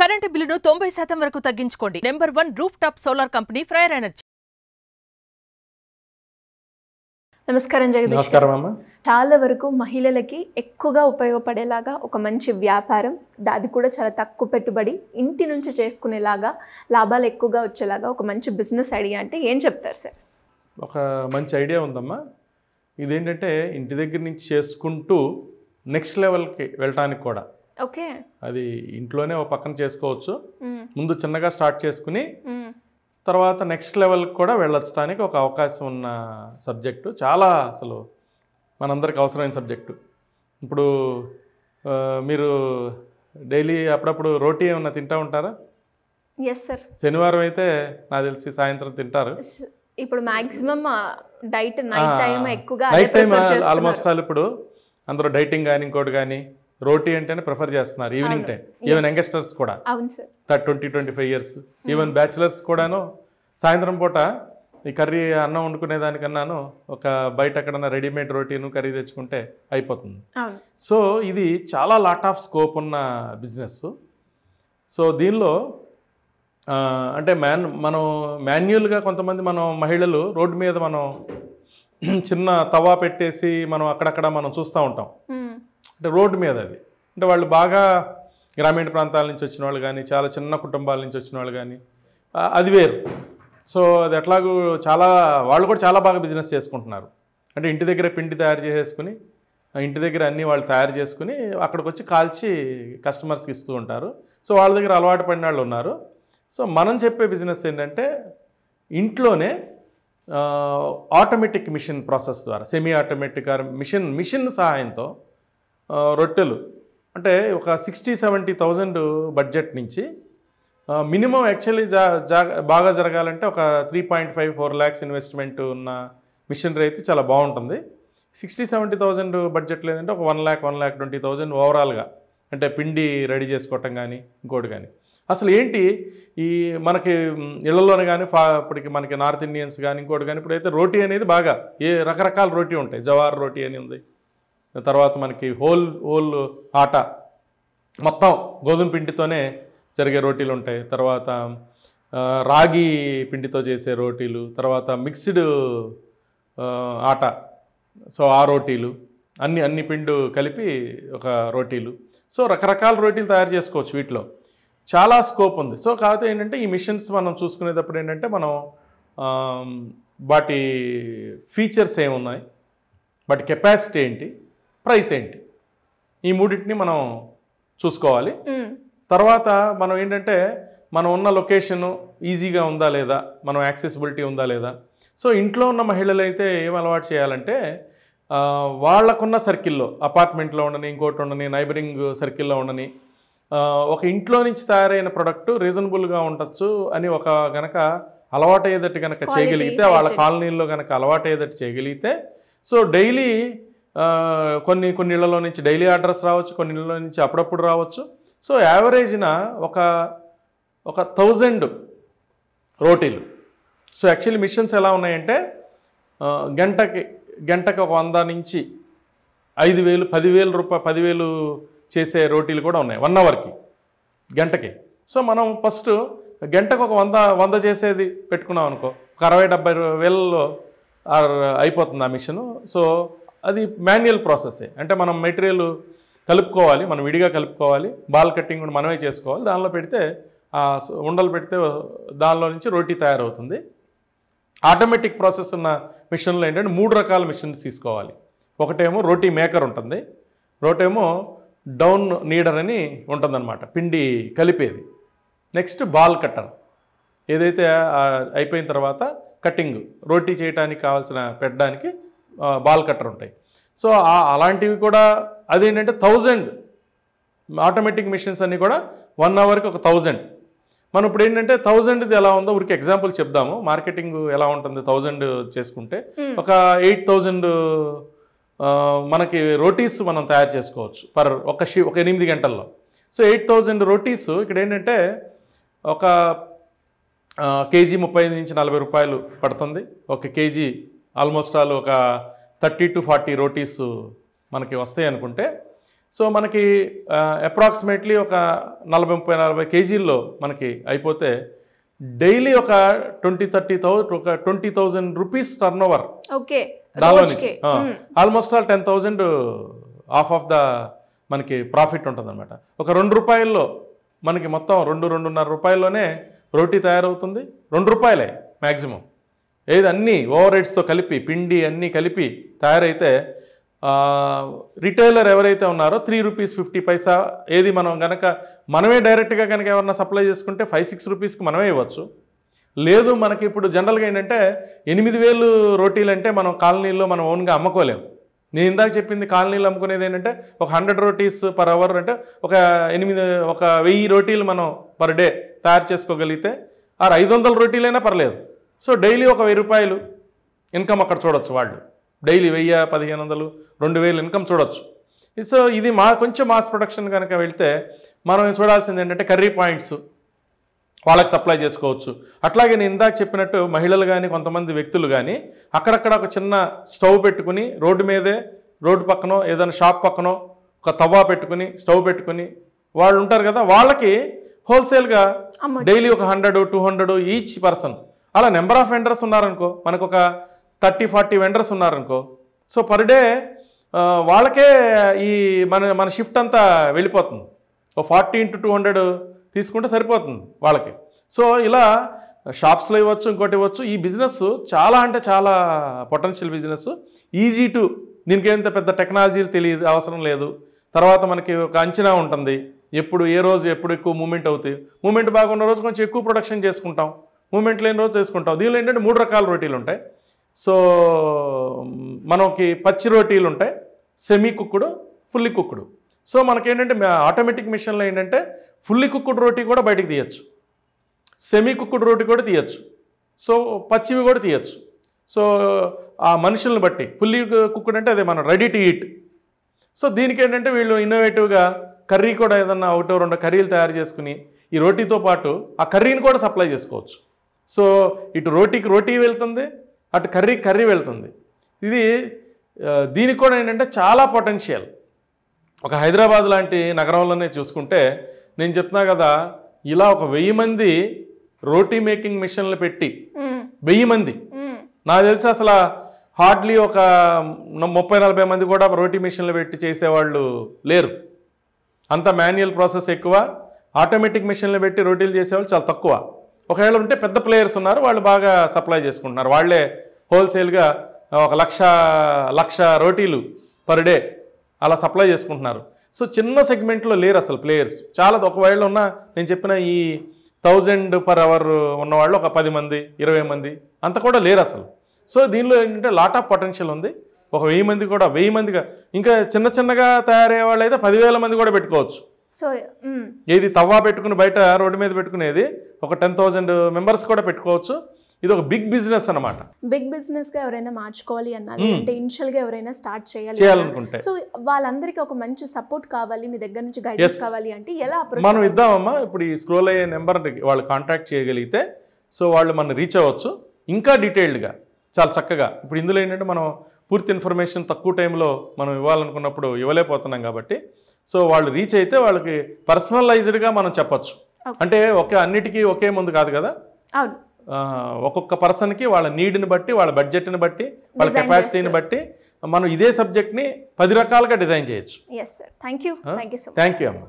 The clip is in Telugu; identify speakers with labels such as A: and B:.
A: కరెంటు బిల్లును 90% వరకు తగ్గించుకోండి. Number 1 roof top solar company Freyr Energy.
B: నమస్కారం జగదీష్.
C: నమస్కారం అమ్మ.
B: చాలా వరకు మహిళలకి ఎక్కువగా ఉపయోగపడేలాగా ఒక మంచి వ్యాపారం, అది కూడా చాలా తక్కువ పెట్టుబడి, ఇంటి నుంచి చేసుకునేలాగా లాభాలు ఎక్కువగా వచ్చేలాగా ఒక మంచి బిజినెస్ ఐడియా అంటే ఏం చెప్తారు సార్?
C: ఒక మంచి ఐడియా ఉందమ్మా. ఇదేంటంటే ఇంటి దగ్గర నుంచి చేసుకుంటూ నెక్స్ట్ లెవెల్కి వెళ్ళటానికి కూడా,
B: ఓకే,
C: అది ఇంట్లోనే ఒక పక్కన చేసుకోవచ్చు. ముందు చిన్నగా స్టార్ట్ చేసుకుని తర్వాత నెక్స్ట్ లెవెల్కి కూడా వెళ్ళొచ్చడానికి ఒక అవకాశం ఉన్న సబ్జెక్టు. చాలా అసలు మనందరికి అవసరమైన సబ్జెక్టు. ఇప్పుడు మీరు డైలీ అప్పుడప్పుడు రోటీ ఏమన్నా తింటూ ఉంటారా?
B: Yes sir.
C: శనివారం అయితే నాకు తెలిసి సాయంత్రం తింటారు.
B: ఇప్పుడు మాక్సిమం డైట్ నైట్ టైం ఎక్కువగా
C: నైట్ టైం ఆల్మోస్ట్ ఆల్ ఇప్పుడు అందరూ డైటింగ్ కానీ ఇంకోటి కానీ రోటీ అంటేనే ప్రిఫర్ చేస్తున్నారు ఈవినింగ్ టైం. ఈవెన్ యంగస్టర్స్ కూడా,
B: అవును సార్,
C: 20-25 ఇయర్స్, ఈవెన్ బ్యాచిలర్స్ కూడాను సాయంత్రం పూట ఈ కర్రీ అన్నం వండుకునే దానికన్నాను ఒక బయట ఎక్కడన్నా రెడీమేడ్ రోటీను కర్రీ తెచ్చుకుంటే అయిపోతుంది. సో ఇది చాలా లాట్ ఆఫ్ స్కోప్ ఉన్న బిజినెస్. సో దీనిలో అంటే మనం మాన్యువల్గా కొంతమంది మనం మహిళలు రోడ్డు మీద మనం చిన్న తవా పెట్టేసి మనం అక్కడక్కడ మనం చూస్తూ ఉంటాం. అంటే రోడ్డు మీద అది అంటే వాళ్ళు బాగా గ్రామీణ ప్రాంతాల నుంచి వచ్చిన వాళ్ళు కానీ, చాలా చిన్న కుటుంబాల నుంచి వచ్చిన వాళ్ళు కానీ, అది వేరు. సో అది ఎట్లాగూ వాళ్ళు కూడా చాలా బాగా బిజినెస్ చేసుకుంటున్నారు. అంటే ఇంటి దగ్గర పిండి తయారు చేసేసుకుని, ఇంటి దగ్గర అన్నీ వాళ్ళు తయారు చేసుకుని అక్కడికి వచ్చి కాల్చి కస్టమర్స్కి ఇస్తూ ఉంటారు. సో వాళ్ళ దగ్గర అలవాటు పడిన వాళ్ళు ఉన్నారు. సో మనం చెప్పే బిజినెస్ ఏంటంటే ఇంట్లోనే ఆటోమేటిక్ మిషన్ ప్రాసెస్ ద్వారా, సెమీ ఆటోమేటిక్ మిషన్ సహాయంతో రొట్టెలు అంటే ఒక 60-70,000 బడ్జెట్ నుంచి మినిమం యాక్చువల్లీ బాగా జరగాలంటే ఒక 3.5-4 lakhs ఇన్వెస్ట్మెంట్ ఉన్న మిషనరీ అయితే చాలా బాగుంటుంది. 60-70,000 బడ్జెట్ లేదంటే ఒక 1,20,000 ఓవరాల్గా, అంటే పిండి రెడీ చేసుకోవటం కానీ ఇంకోటి కానీ. అసలు ఏంటి ఈ మనకి ఇళ్లలోనే కానీ ఇప్పటికి మనకి నార్త్ ఇండియన్స్ కానీ ఇంకోటి కానీ ఇప్పుడైతే రోటీ అనేది బాగా రకరకాల రోటీ ఉంటాయి. జవార్ రోటీ అని ఉంది, తర్వాత మనకి హోల్ ఆటా మొత్తం గోధుమ పిండితోనే జరిగే రోటీలు ఉంటాయి, తర్వాత రాగి పిండితో చేసే రోటీలు, తర్వాత మిక్స్డ్ ఆటా, సో ఆ రోటీలు అన్ని పిండి కలిపి ఒక రోటీలు. సో రకరకాల రోటీలు తయారు చేసుకోవచ్చు. వీటిలో చాలా స్కోప్ ఉంది. సో కాకపోతే ఏంటంటే ఈ మిషన్స్ మనం చూసుకునేటప్పుడు ఏంటంటే మనం వాటి ఫీచర్స్ ఏమున్నాయి, వాటి కెపాసిటీ ఏంటి, ప్రైస్ ఏంటి, ఈ మూడింటిని మనం చూసుకోవాలి. తర్వాత మనం ఏంటంటే మనం ఉన్న లొకేషను ఈజీగా ఉందా లేదా, మనం యాక్సెసిబిలిటీ ఉందా లేదా. సో ఇంట్లో ఉన్న మహిళలు అయితే ఏం అలవాటు చేయాలంటే వాళ్ళకున్న సర్కిల్లో, అపార్ట్మెంట్లో ఉండని, ఇంకోటి ఉండని, నైబరింగ్ సర్కిల్లో ఉండని, ఒక ఇంట్లో నుంచి తయారైన ప్రొడక్ట్ రీజనబుల్గా ఉండొచ్చు అని ఒక గనక అలవాటయ్యేటట్టు కనుక చేయగలిగితే, వాళ్ళ కాలనీల్లో కనుక అలవాటయ్యేటట్టు చేయగలిగితే, సో డైలీ కొన్ని ఇళ్లలో నుంచి డైలీ ఆర్డర్స్ రావచ్చు, కొన్ని ఇళ్లలో నుంచి అప్పుడప్పుడు రావచ్చు. సో యావరేజ్న ఒక 1000 రోటీలు. సో యాక్చువల్లీ మిషన్స్ ఎలా ఉన్నాయంటే గంటకి ఒక 100 నుంచి 5,000, 10,000 చేసే రోటీలు కూడా ఉన్నాయి 1 అవర్కి, గంటకి. సో మనం ఫస్ట్ గంటకు ఒక 100 చేసేది పెట్టుకున్నాం అనుకో, ఒక 60-70 వేలలో అయిపోతుంది ఆ మిషను. సో అది మాన్యువల్ ప్రాసెసే. అంటే మనం మెటీరియల్ కలుపుకోవాలి, మనం విడిగా కలుపుకోవాలి, బాల్ కట్టింగ్ కూడా మనమే చేసుకోవాలి. దానిలో పెడితే ఉండలు పెడితే దానిలో నుంచి రోటీ తయారవుతుంది. ఆటోమేటిక్ ప్రాసెస్ ఉన్న మిషన్లో ఏంటంటే 3 రకాల మిషన్స్ తీసుకోవాలి. ఒకటేమో రోటీ మేకర్ ఉంటుంది, ఒకటేమో డౌన్ నీడర్ అని ఉంటుందన్నమాట, పిండి కలిపేది. నెక్స్ట్ బాల్ కట్టర్, ఏదైతే అయిపోయిన తర్వాత కటింగ్ రోటీ చేయడానికి కావాల్సిన పెట్టడానికి బాల్ కట్టర్ ఉంటాయి. సో అలాంటివి కూడా అదేంటంటే 1000 ఆటోమేటిక్ మిషన్స్ అన్నీ కూడా 1 అవర్కి ఒక 1000. మనం ఇప్పుడు ఏంటంటే 1000ది ఎలా ఉందో ఊరికి ఎగ్జాంపుల్ చెప్దాము. మార్కెటింగ్ ఎలా ఉంటుంది 1000 చేసుకుంటే ఒక 8000 మనకి రోటీస్ మనం తయారు చేసుకోవచ్చు ఒక 8 గంటల్లో. సో 8000 రోటీస్ ఇక్కడ ఏంటంటే ఒక కేజీ 35 నుంచి 40 రూపాయలు పడుతుంది. ఒక కేజీ ఆల్మోస్ట్ ఆల్ ఒక 30 to 40 రోటీస్ మనకి వస్తాయి అనుకుంటే సో మనకి అప్రాక్సిమేట్లీ ఒక 40 కేజీల్లో మనకి అయిపోతే డైలీ ఒక 20,000 రూపీస్ టర్న్ ఓవర్
B: ఓకే
C: దానిలో నుంచి ఆల్మోస్ట్ ఆల్ 10,000 ఆఫ్ ద మనకి ప్రాఫిట్ ఉంటుంది అనమాట. ఒక ₹2 మనకి మొత్తం 2-2.5 రూపాయల్లోనే రోటీ తయారవుతుంది. ₹2 మ్యాక్సిమం. ఏది అన్నీ ఓవర్ హెడ్స్తో కలిపి పిండి అన్నీ కలిపి తయారైతే రిటైలర్ ఎవరైతే ఉన్నారో ₹3.50 ఏది మనం కనుక మనమే డైరెక్ట్గా కనుక ఎవరన్నా సప్లై చేసుకుంటే 5-6 రూపీస్కి మనమే ఇవ్వచ్చు. లేదు మనకి ఇప్పుడు జనరల్గా ఏంటంటే 8,000 రోటీలు అంటే మనం కాలనీల్లో మనం ఓన్గా అమ్ముకోలేము. నేను ఇందాక చెప్పింది కాలనీలో అమ్ముకునేది ఏంటంటే ఒక 100 రోటీస్ పర్ అవర్ అంటే ఒక 1000 రోటీలు మనం పర్ డే తయారు చేసుకోగలిగితే 500 రోటీలైనా పర్లేదు. సో డైలీ ఒక ₹1,000 ఇన్కమ్ అక్కడ చూడొచ్చు. వాళ్ళు డైలీ 1,000, 1,500, 2,000 ఇన్కమ్ చూడొచ్చు. సో ఇది కొంచెం మాస్ ప్రొడక్షన్ కనుక వెళ్తే మనం చూడాల్సింది ఏంటంటే కర్రీ పాయింట్స్ వాళ్ళకి సప్లై చేసుకోవచ్చు. అట్లాగే నేను ఇందాక చెప్పినట్టు మహిళలు కానీ కొంతమంది వ్యక్తులు కానీ అక్కడక్కడ ఒక చిన్న స్టవ్ పెట్టుకుని రోడ్డు మీదే రోడ్డు పక్కనో ఏదైనా షాప్ పక్కనో ఒక తవ్వా పెట్టుకుని స్టవ్ పెట్టుకుని వాళ్ళు ఉంటారు కదా, వాళ్ళకి హోల్సేల్గా డైలీ ఒక 100-200 ఈచ్ పర్సన్ అలా నెంబర్ ఆఫ్ వెండర్స్ ఉన్నారనుకో, మనకు ఒక 30-40 వెండర్స్ ఉన్నారనుకో, సో పర్ డే వాళ్ళకే ఈ మన షిఫ్ట్ అంతా వెళ్ళిపోతుంది. ఒక 40 into 200 తీసుకుంటే సరిపోతుంది వాళ్ళకి. సో ఇలా షాప్స్లో ఇవ్వచ్చు, ఇంకోటి ఇవ్వచ్చు. ఈ బిజినెస్ చాలా అంటే చాలా పొటెన్షియల్ బిజినెస్. ఈజీ టు, దీనికి ఏంత పెద్ద టెక్నాలజీలు తెలియదు, అవసరం లేదు. తర్వాత మనకి ఒక అంచనా ఉంటుంది, ఎప్పుడు ఏ రోజు ఎప్పుడు ఎక్కువ మూమెంట్ అవుతాయి. మూమెంట్ బాగున్న రోజు కొంచెం ఎక్కువ ప్రొడక్షన్ చేసుకుంటాం, మూమెంట్ లేని రోజు చేసుకుంటాం. దీనిలో ఏంటంటే 3 రకాల రోటీలు ఉంటాయి. సో మనకి పచ్చి రోటీలు ఉంటాయి, సెమీ కుక్కుడు, ఫుల్లీ కుక్కుడు. సో మనకేంటంటే ఆటోమేటిక్ మిషన్లో ఏంటంటే ఫుల్లీ కుక్కుడు రోటీ కూడా బయటికి తీయచ్చు, సెమీ కుక్కుడు రోటీ కూడా తీయచ్చు, సో పచ్చివి కూడా తీయచ్చు. సో ఆ మనుషులను బట్టి ఫుల్లీ కుక్కుడు అంటే అదే మనం రెడీ టు ఈట్. సో దీనికి ఏంటంటే వీళ్ళు ఇన్నోవేటివ్గా కర్రీ కూడా ఏదన్నా 1-2 కర్రీలు తయారు చేసుకుని ఈ రోటీతో పాటు ఆ కర్రీని కూడా సప్లై చేసుకోవచ్చు. సో ఇటు రోటీకి రోటీ వెళ్తుంది, అటు కర్రీ వెళ్తుంది. ఇది దీనికి కూడా ఏంటంటే చాలా పొటెన్షియల్. ఒక హైదరాబాద్ లాంటి నగరంలోనే చూసుకుంటే నేను చెప్తున్నా కదా, ఇలా ఒక 1000 మంది రోటీ మేకింగ్ మిషన్లు పెట్టి 1000 మంది నాకు తెలిసి అసలు హార్డ్లీ ఒక 30-40 మంది కూడా రోటీ మిషన్లు పెట్టి చేసేవాళ్ళు లేరు. అంత మాన్యువల్ ప్రాసెస్ ఎక్కువ, ఆటోమేటిక్ మిషన్లు పెట్టి రోటీలు చేసేవాళ్ళు చాలా తక్కువ. ఒకవేళ ఉంటే పెద్ద ప్లేయర్స్ ఉన్నారు, వాళ్ళు బాగా సప్లై చేసుకుంటున్నారు. వాళ్ళే హోల్సేల్గా 1,00,000 రోటీలు పర్ డే అలా సప్లై చేసుకుంటున్నారు. సో చిన్న సెగ్మెంట్లో లేరు అసలు ప్లేయర్స్. చాలా ఒకవేళ ఉన్న నేను చెప్పిన ఈ 1000 per hour ఉన్నవాళ్ళు ఒక 10 మంది 20 మంది అంత కూడా లేరు అసలు. సో దీనిలో ఏంటంటే లాట్ ఆఫ్ పొటెన్షియల్ ఉంది. ఒక 1000 మంది కూడా 1000 మందిగా ఇంకా చిన్నగా తయారయ్యే వాళ్ళు అయితే 10,000 మంది కూడా పెట్టుకోవచ్చు.
B: సో
C: ఏది తవ్వా పెట్టుకుని బయట రోడ్డు మీద పెట్టుకునేది ఒక 10,000 మెంబర్స్ కూడా పెట్టుకోవచ్చు. ఇది ఒక బిగ్ బిజినెస్ అన్నమాట.
B: బిగ్ బిజినెస్ గా ఎవరైనా మార్చుకోవాలి అన్నా, లేదంటే ఇనిషియల్ గా ఎవరైనా స్టార్ట్ చేయాలనుకుంటే, సో వాళ్ళందరికీ ఒక మంచి సపోర్ట్ కావాలి, మీ దగ్గర నుంచి గైడెన్స్ కావాలి అంటే ఎలా
C: మనం ఇద్దామమ్మా. ఇప్పుడు ఈ స్క్రోల్ అయ్యే నెంబర్ వాళ్ళు కాంటాక్ట్ చేయగలిగితే సో వాళ్ళు మనం రీచ్ అవ్వచ్చు ఇంకా డీటెయిల్డ్గా చాలా చక్కగా. ఇప్పుడు ఇందులో ఏంటంటే మనం పూర్తి ఇన్ఫర్మేషన్ తక్కువ టైంలో మనం ఇవ్వాలనుకున్నప్పుడు ఇవ్వలేకపోతున్నాం కాబట్టి సో వాళ్ళు రీచ్ అయితే వాళ్ళకి పర్సనలైజ్డ్గా మనం చెప్పచ్చు. అంటే అన్నిటికీ ఒకే ముందు కాదు కదా, ఒక్కొక్క పర్సన్కి వాళ్ళ నీడ్ని బట్టి, వాళ్ళ బడ్జెట్ని బట్టి, వాళ్ళ కెపాసిటీని బట్టి మనం ఇదే సబ్జెక్ట్ని 10 రకాలుగా డిజైన్ చేయొచ్చు.
B: థ్యాంక్ యూ అమ్మా.